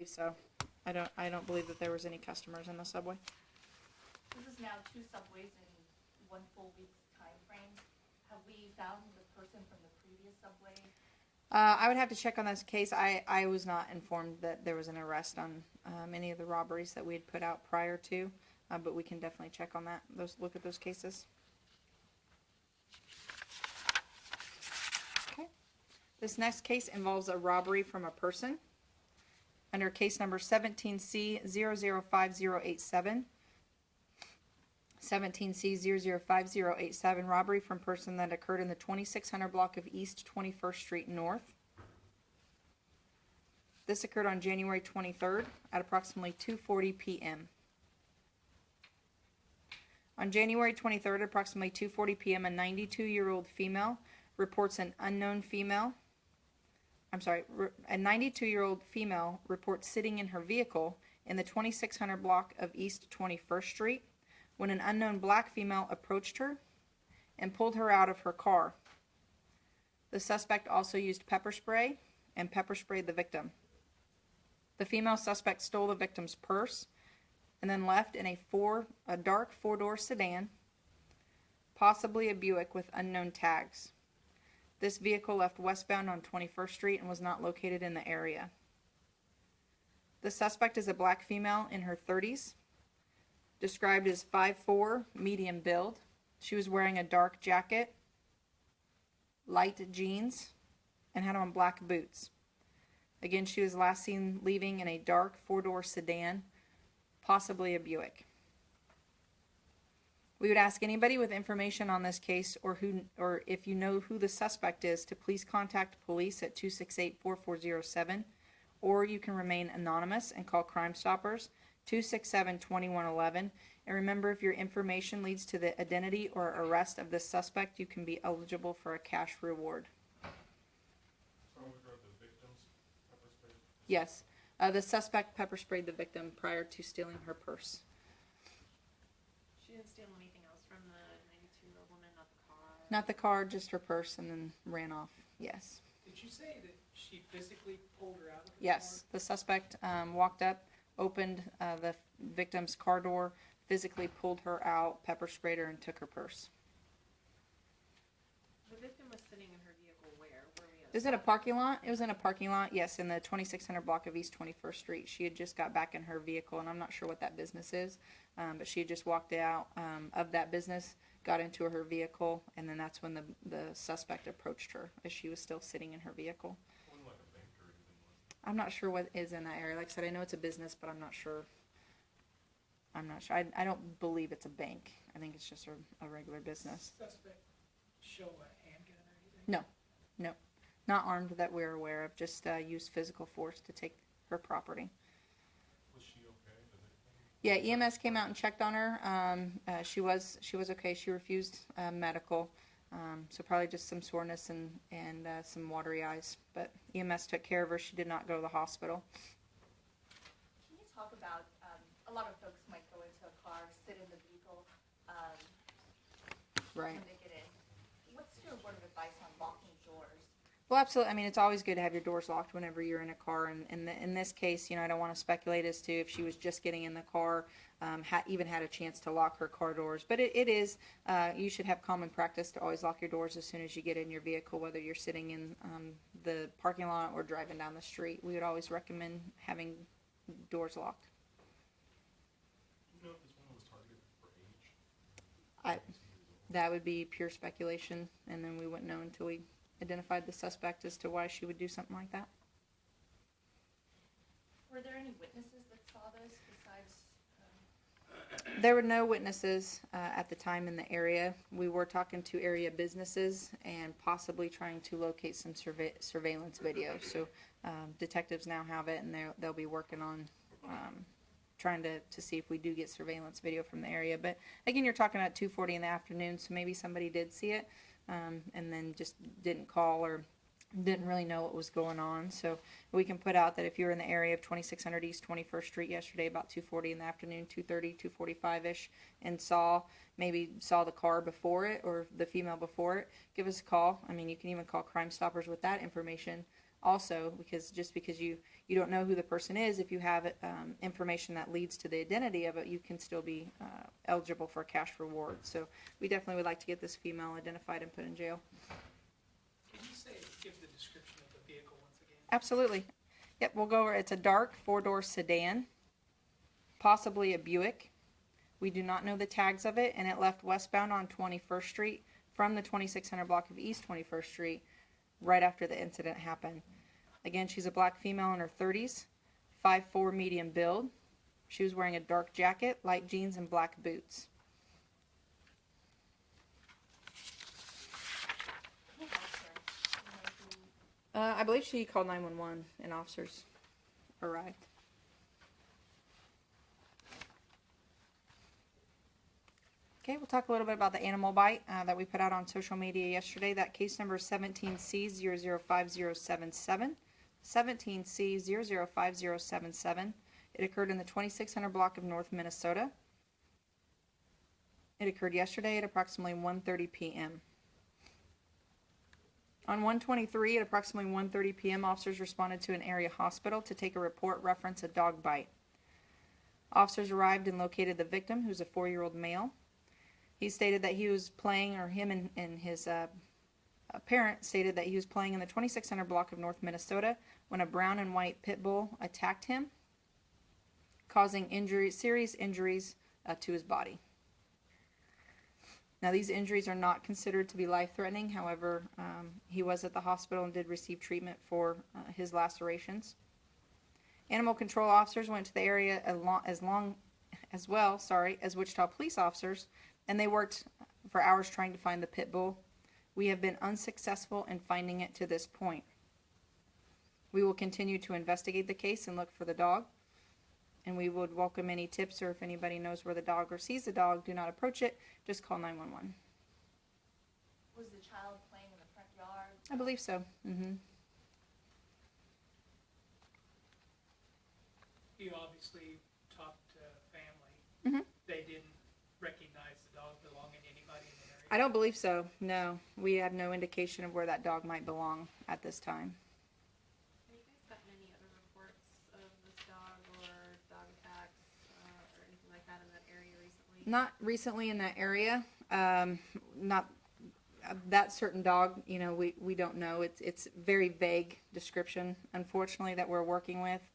So I don't believe that there was any customers in the subway. This is now 2 subways in 1 full week's time frame. Have we found the person from the previous subway? I would have to check on this case. I was not informed that there was an arrest on any of the robberies that we had put out prior to, but we can definitely check on that. Look at those cases. Okay. This next case involves a robbery from a person. Under case number 17C005087. 17C005087, robbery from person that occurred in the 2600 block of East 21st Street North. This occurred on January 23rd at approximately 2:40 p.m. On January 23rd at approximately 2:40 p.m., a 92-year-old female reports an unknown female. A 92-year-old female reports sitting in her vehicle in the 2600 block of East 21st Street when an unknown black female approached her and pulled her out of her car. The suspect also used pepper spray and pepper sprayed the victim. The female suspect stole the victim's purse and then left in a dark four-door sedan, possibly a Buick with unknown tags. This vehicle left westbound on 21st Street and was not located in the area. The suspect is a black female in her 30s, described as 5'4", medium build. She was wearing a dark jacket, light jeans, and had on black boots. Again, she was last seen leaving in a dark four-door sedan, possibly a Buick. We would ask anybody with information on this case or if you know who the suspect is to please contact police at 268-4407, or you can remain anonymous and call Crime Stoppers 267-2111. And remember, if your information leads to the identity or arrest of the suspect, you can be eligible for a cash reward. Yes, the suspect pepper sprayed the victim prior to stealing her purse. She didn't steal anything else from the 92-year-old woman, not the car? Not the car, just her purse, and then ran off. Yes. Did you say that she physically pulled her out of the Yes, the suspect walked up, opened the victim's car door, physically pulled her out, pepper sprayed her, and took her purse. The victim was sitting in her vehicle where? Is it a parking lot? It was in a parking lot, yes, in the 2600 block of East 21st Street. She had just got back in her vehicle, and I'm not sure what that business is, but she had just walked out of that business, got into her vehicle, and then that's when the suspect approached her as she was still sitting in her vehicle. I'm not sure what is in that area. Like I said, I know it's a business, but I'm not sure. I don't believe it's a bank. I think it's just a regular business. Suspect show a handgun or anything? No. Not armed that we're aware of, just used physical force to take her property. Was she okay? Yeah, EMS came out and checked on her. She was okay. She refused medical, so probably just some soreness and some watery eyes. But EMS took care of her. She did not go to the hospital. Can you talk about, a lot of folks might go into a car, sit in the vehicle, Right. when they get in. What's your word of advice on locking doors? Well, absolutely. I mean, it's always good to have your doors locked whenever you're in a car. And in this case, I don't want to speculate as to if she was just getting in the car, even had a chance to lock her car doors. But it is, you should have common practice to always lock your doors as soon as you get in your vehicle, whether you're sitting in the parking lot or driving down the street. We would always recommend having doors locked. Do you know if this woman was targeted for age? That would be pure speculation, and then we wouldn't know until we identified the suspect as to why she would do something like that. Were there any witnesses that saw this besides? There were no witnesses at the time in the area. We were talking to area businesses and possibly trying to locate some surveillance video. So detectives now have it, and they'll be working on trying to see if we do get surveillance video from the area. But again, you're talking about 2:40 in the afternoon, so maybe somebody did see it and then just didn't call or didn't really know what was going on. So we can put out that if you were in the area of 2600 East 21st Street yesterday about 2:40 in the afternoon, 2:30, 2:45-ish, and saw the car before it or the female before it, give us a call. I mean, you can even call Crime Stoppers with that information. also, because just because you don't know who the person is, if you have information that leads to the identity of it, you can still be eligible for a cash reward. So we definitely would like to get this female identified and put in jail. Can you give the description of the vehicle once again? Absolutely. Yep, we'll go over. It's a dark 4-door sedan, possibly a Buick. We do not know the tags of it, and it left westbound on 21st Street from the 2600 block of East 21st Street right after the incident happened. Again, she's a black female in her 30s, 5'4" medium build. She was wearing a dark jacket, light jeans, and black boots. Who helped her? You know, who- I believe she called 911 and officers arrived. Okay, we'll talk a little bit about the animal bite that we put out on social media yesterday. That case number is 17C005077. 17C005077. It occurred in the 2600 block of North Minnesota. It occurred yesterday at approximately 1:30 p.m. On 1/23 at approximately 1:30 p.m., officers responded to an area hospital to take a report reference a dog bite. Officers arrived and located the victim, who's a 4-year-old male. He stated that he was playing, or him and his parent stated that he was playing in the 2600 block of North Minnesota when a brown and white pit bull attacked him, causing serious injuries to his body. Now, these injuries are not considered to be life-threatening. However, he was at the hospital and did receive treatment for his lacerations. Animal control officers went to the area as well as Wichita police officers, and they worked for hours trying to find the pit bull. We have been unsuccessful in finding it to this point. We will continue to investigate the case and look for the dog, and we would welcome any tips, or if anybody knows where the dog or sees the dog, do not approach it, just call 911. Was the child playing in the front yard? I believe so. You obviously talked to family. Mhm. They didn't recognize the dog belonging to anybody in the area? I don't believe so. No, we have no indication of where that dog might belong at this time. Have you guys gotten any other reports of this dog or dog attacks or anything like that in that area recently? Not recently in that area. Not that certain dog. You know, we don't know. It's very vague description, unfortunately, that we're working with.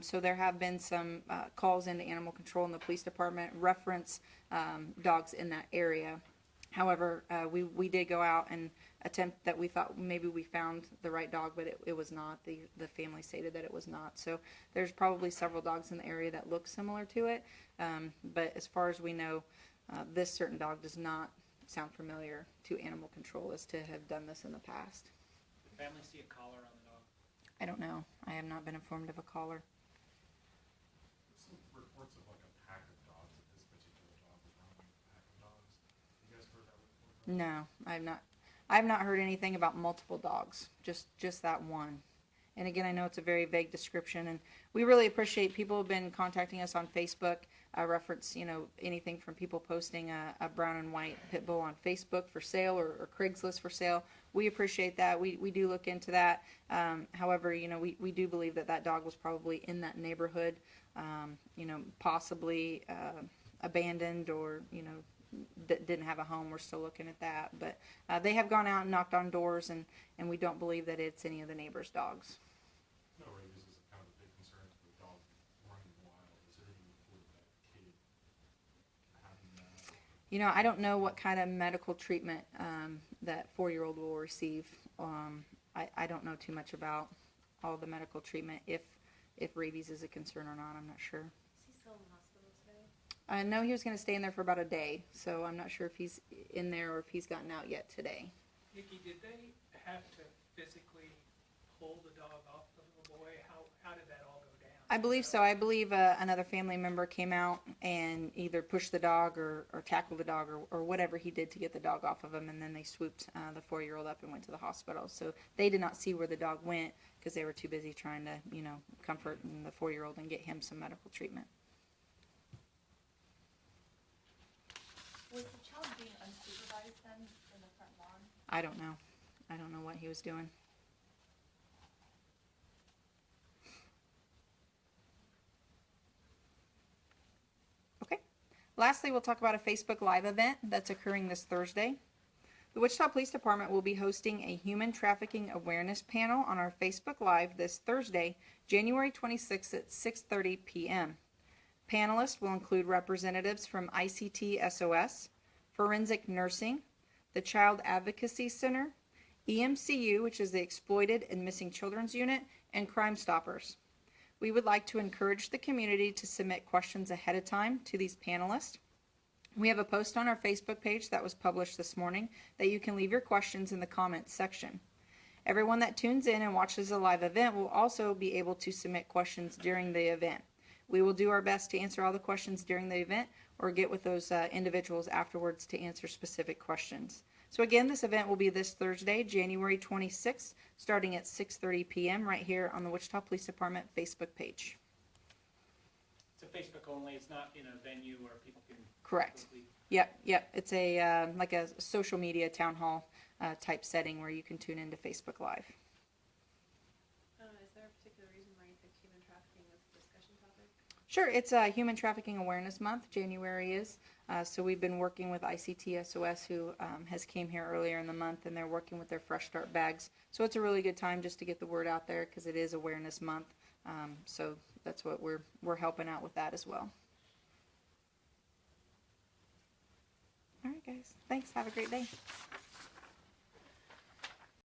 So there have been some calls into animal control in the police department reference dogs in that area. However, we did go out and attempt that. We thought maybe we found the right dog, but it was not. The family stated that it was not. So there's probably several dogs in the area that look similar to it. But as far as we know, this certain dog does not sound familiar to animal control as to have done this in the past. Did the family see a collar on the dog? I don't know. I have not been informed of a collar. Some reports of like a pack of dogs, that this particular dog was running with a pack of dogs. You guys heard that report? No, I have not heard anything about multiple dogs. Just that one. And again, I know it's a very vague description, and we really appreciate people have been contacting us on Facebook. Reference, anything from people posting a brown and white pit bull on Facebook for sale or Craigslist for sale. We appreciate that. We do look into that. However, we do believe that dog was probably in that neighborhood, possibly abandoned or, didn't have a home. We're still looking at that. But they have gone out and knocked on doors, and we don't believe that it's any of the neighbors' dogs. No, rabies is kind of a big concern to the dog running wild. Is there any report of that kid having that? I don't know what kind of medical treatment that 4-year-old will receive. I don't know too much about all the medical treatment, if rabies is a concern or not. I'm not sure. Is he still in the hospital today? No, he was going to stay in there for about a day, so I'm not sure if he's in there or if he's gotten out yet today. Nikki, did they have to physically pull the dog off the little boy? How did that all go down? I believe so. I believe another family member came out and either pushed the dog or tackled the dog or whatever he did to get the dog off of him, and then they swooped the 4-year-old up and went to the hospital. So they did not see where the dog went because they were too busy trying to, comfort the 4-year-old and get him some medical treatment. Was the child being unsupervised then in the front lawn? I don't know. I don't know what he was doing. Lastly, we'll talk about a Facebook Live event that's occurring this Thursday. The Wichita Police Department will be hosting a human trafficking awareness panel on our Facebook Live this Thursday, January 26th at 6:30 p.m. Panelists will include representatives from ICT SOS, Forensic Nursing, the Child Advocacy Center, EMCU, which is the Exploited and Missing Children's Unit, and Crime Stoppers. We would like to encourage the community to submit questions ahead of time to these panelists. We have a post on our Facebook page that was published this morning that you can leave your questions in the comments section. Everyone that tunes in and watches the live event will also be able to submit questions during the event. We will do our best to answer all the questions during the event or get with those individuals afterwards to answer specific questions. So again, this event will be this Thursday, January 26th, starting at 6:30 p.m. right here on the Wichita Police Department Facebook page. It's a Facebook only, it's not in a venue where people can. Correct. quickly- Yep. It's a like a social media town hall type setting where you can tune into Facebook Live. Is there a particular reason why you picked human trafficking as a discussion topic? Sure, it's Human Trafficking Awareness Month. January is. So we've been working with ICT SOS, who has came here earlier in the month, and they're working with their Fresh Start bags. So it's a really good time just to get the word out there because it is Awareness Month. So that's what we're helping out with that as well. All right, guys. Thanks. Have a great day.